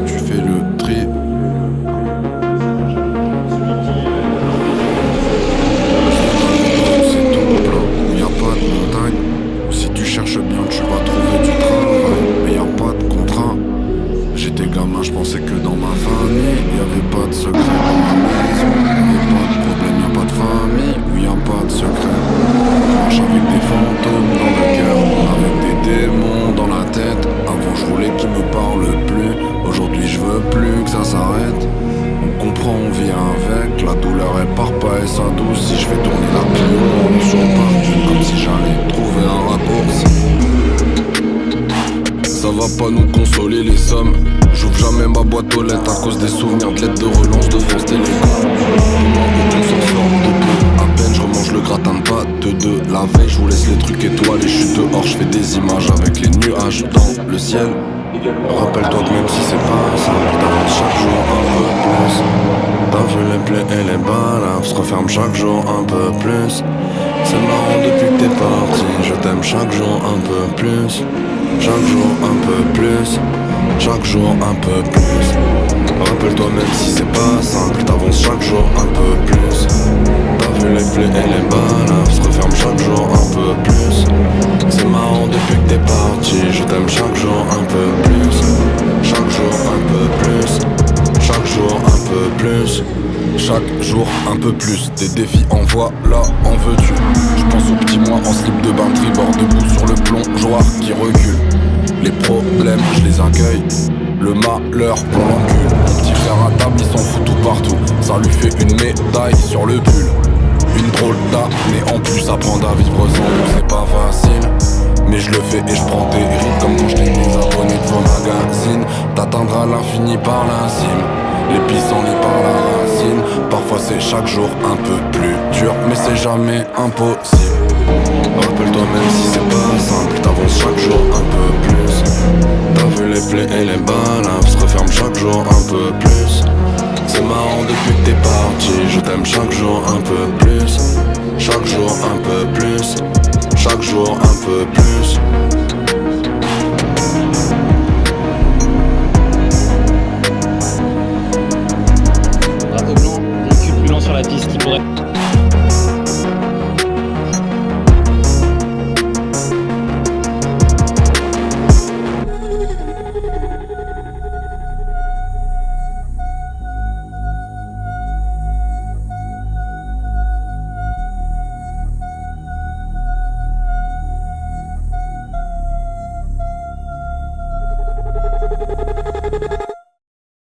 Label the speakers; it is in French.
Speaker 1: tu fais le tri. C'est tout plat, où y a pas de montagne. Si tu cherches bien, tu vas trouver du travail, mais y a pas de contrat. J'étais gamin, je pensais que dans ma famille y avait pas de secret. Dans ma maison, y a pas de problème, y a pas de famille, où y a pas de secret. Je marche avec des fantômes dans le cœur, avec des démons dans la tête. Avant je voulais qu'ils me parlent plus, aujourd'hui je veux plus que ça s'arrête. On comprend, on vit avec, la douleur elle part pas et s'adoucit. Si je vais tourner la pluie, on est sur le parking, comme si j'allais trouver un raccourci. Ça va pas nous consoler les sommes. J'ouvre jamais ma boîte aux lettres à cause des souvenirs de lettres de relance de France Télécom. On s'en sort de peu. À peine je remange le gratin de pâte de la veille. Je vous laisse les trucs étoilés. Je suis dehors, je fais des images avec les nuages dans le ciel. Rappelle-toi que même si c'est pas simple, t'avances chaque jour un peu plus. T'as vu les plaies et les balles se referment chaque jour un peu plus. C'est marrant depuis que t'es parti, je t'aime chaque jour un peu plus. Chaque jour un peu plus, chaque jour un peu plus. Rappelle-toi même si c'est pas simple, t'avances chaque jour un peu plus. T'as vu les plaies et les balles se referment chaque jour un peu plus. C'est marrant depuis que t'es parti, je t'aime chaque jour un peu plus. Chaque jour un peu plus, chaque jour un peu plus. Chaque jour un peu plus, des défis en voie, là en veux-tu. Je pense aux petits mois en slip de bain tribord, debout sur le plongeoir qui recule. Les problèmes, je les accueille, le malheur, on l'encule. Mon petit frère à table, il s'en fout tout partout. Ça lui fait une médaille sur le pull. Une drôle d'année en plus, apprendre à vivre sans nous, c'est pas facile. Mais je le fais et je prends tes rides comme quand je t'ai désabonné de vos magazines. T'atteindras l'infini par l'incime, les pissenlits par la racine. Parfois c'est chaque jour un peu plus dur, mais c'est jamais impossible. Rappelle-toi même si c'est pas simple, t'avances chaque jour un peu plus. T'as vu les plaies et les balles se referment chaque jour un peu plus. C'est marrant depuis que t'es parti, je t'aime chaque jour un peu plus. Chaque jour un peu plus, chaque jour un peu plus.